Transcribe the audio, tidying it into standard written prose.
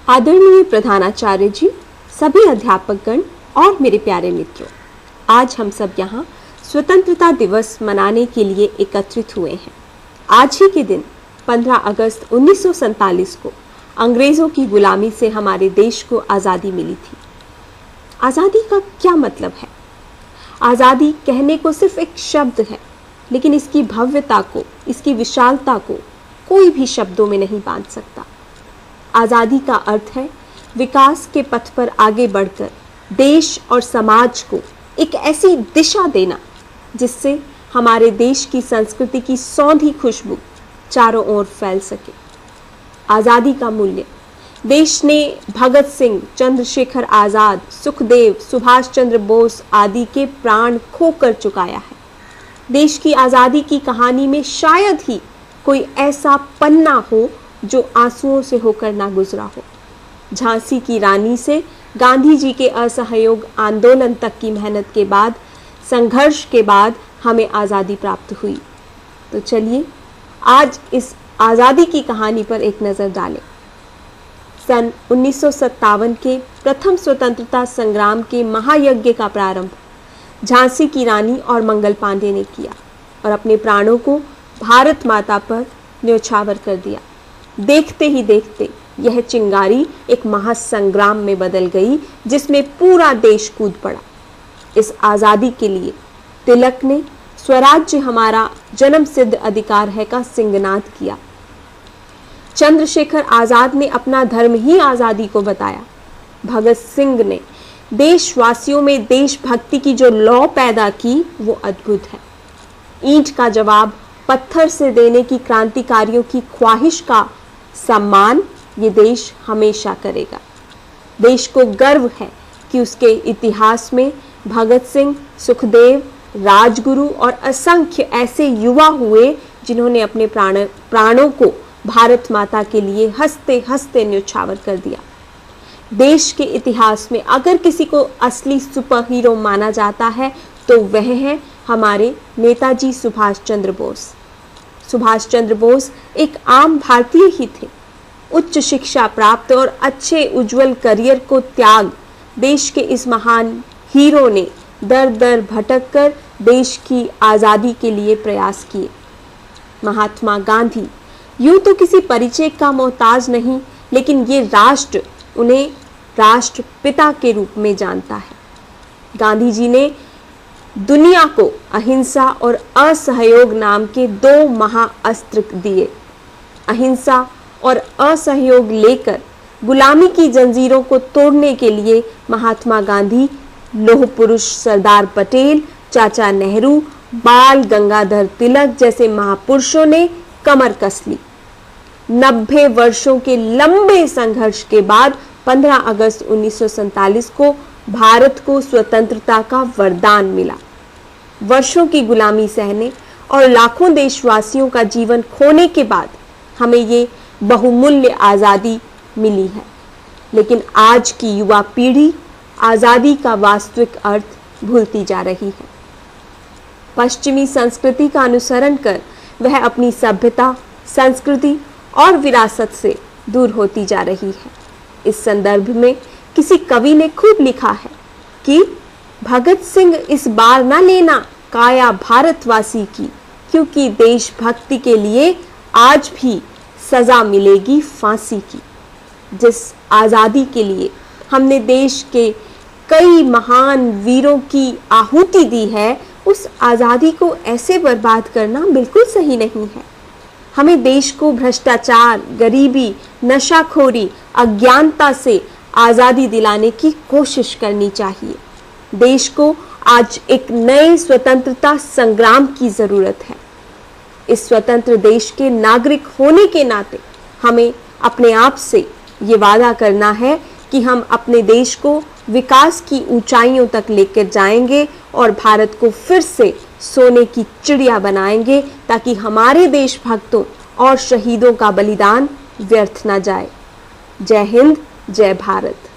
आदरणीय प्रधानाचार्य जी, सभी अध्यापकगण और मेरे प्यारे मित्रों, आज हम सब यहाँ स्वतंत्रता दिवस मनाने के लिए एकत्रित हुए हैं। आज ही के दिन 15 अगस्त 1947 को अंग्रेजों की गुलामी से हमारे देश को आज़ादी मिली थी। आज़ादी का क्या मतलब है? आज़ादी कहने को सिर्फ एक शब्द है, लेकिन इसकी भव्यता को, इसकी विशालता को कोई भी शब्दों में नहीं बांध सकता। आज़ादी का अर्थ है विकास के पथ पर आगे बढ़कर देश और समाज को एक ऐसी दिशा देना जिससे हमारे देश की संस्कृति की सौंधी खुशबू चारों ओर फैल सके। आज़ादी का मूल्य देश ने भगत सिंह, चंद्रशेखर आज़ाद, सुखदेव, सुभाष चंद्र बोस आदि के प्राण खोकर चुकाया है। देश की आज़ादी की कहानी में शायद ही कोई ऐसा पन्ना हो जो आंसुओं से होकर ना गुजरा हो। झांसी की रानी से गांधी जी के असहयोग आंदोलन तक की मेहनत के बाद, संघर्ष के बाद हमें आज़ादी प्राप्त हुई। तो चलिए आज इस आज़ादी की कहानी पर एक नज़र डालें। सन 1957 के प्रथम स्वतंत्रता संग्राम के महायज्ञ का प्रारंभ झांसी की रानी और मंगल पांडे ने किया और अपने प्राणों को भारत माता पर न्योछावर कर दिया। देखते ही देखते यह चिंगारी एक महासंग्राम में बदल गई, जिसमें पूरा देश कूद पड़ा। इस आज़ादी के लिए तिलक ने स्वराज्य हमारा जन्म सिद्ध अधिकार है का सिंगनाद किया। चंद्रशेखर आज़ाद ने अपना धर्म ही आज़ादी को बताया। भगत सिंह ने देशवासियों में देशभक्ति की जो लौ पैदा की वो अद्भुत है। ईंट का जवाब पत्थर से देने की क्रांतिकारियों की ख्वाहिश का सम्मान ये देश हमेशा करेगा। देश को गर्व है कि उसके इतिहास में भगत सिंह, सुखदेव, राजगुरु और असंख्य ऐसे युवा हुए जिन्होंने अपने प्राणों को भारत माता के लिए हंसते हंसते न्योछावर कर दिया। देश के इतिहास में अगर किसी को असली सुपर हीरो माना जाता है तो वह है हमारे नेताजी सुभाष चंद्र बोस। सुभाष चंद्र बोस एक आम भारतीय ही थे। उच्च शिक्षा प्राप्त और अच्छे उज्जवल करियर को त्याग देश के इस महान हीरो ने दर दर भटक कर देश की आज़ादी के लिए प्रयास किए। महात्मा गांधी यूं तो किसी परिचय का मोहताज नहीं, लेकिन ये राष्ट्र उन्हें राष्ट्रपिता के रूप में जानता है। गांधी जी ने दुनिया को अहिंसा और असहयोग नाम के दो महाअस्त्र दिए। अहिंसा और असहयोग लेकर गुलामी की जंजीरों को तोड़ने के लिए महात्मा गांधी, लौह पुरुष सरदार पटेल, चाचा नेहरू, बाल गंगाधर तिलक जैसे महापुरुषों ने कमर कस ली। 90 वर्षों के लंबे संघर्ष के बाद 15 अगस्त 1947 को भारत को स्वतंत्रता का वरदान मिला। वर्षों की गुलामी सहने और लाखों देशवासियों का जीवन खोने के बाद हमें ये बहुमूल्य आज़ादी मिली है। लेकिन आज की युवा पीढ़ी आज़ादी का वास्तविक अर्थ भूलती जा रही है। पश्चिमी संस्कृति का अनुसरण कर वह अपनी सभ्यता, संस्कृति और विरासत से दूर होती जा रही है। इस संदर्भ में किसी कवि ने खूब लिखा है कि भगत सिंह इस बार न लेना काया भारतवासी की, क्योंकि देशभक्ति के लिए आज भी सजा मिलेगी फांसी की। जिस आज़ादी के लिए हमने देश के कई महान वीरों की आहुति दी है, उस आज़ादी को ऐसे बर्बाद करना बिल्कुल सही नहीं है। हमें देश को भ्रष्टाचार, गरीबी, नशाखोरी, अज्ञानता से आज़ादी दिलाने की कोशिश करनी चाहिए। देश को आज एक नए स्वतंत्रता संग्राम की ज़रूरत है। इस स्वतंत्र देश के नागरिक होने के नाते हमें अपने आप से ये वादा करना है कि हम अपने देश को विकास की ऊंचाइयों तक लेकर जाएंगे और भारत को फिर से सोने की चिड़िया बनाएंगे, ताकि हमारे देशभक्तों और शहीदों का बलिदान व्यर्थ न जाए। जय हिंद, जय भारत।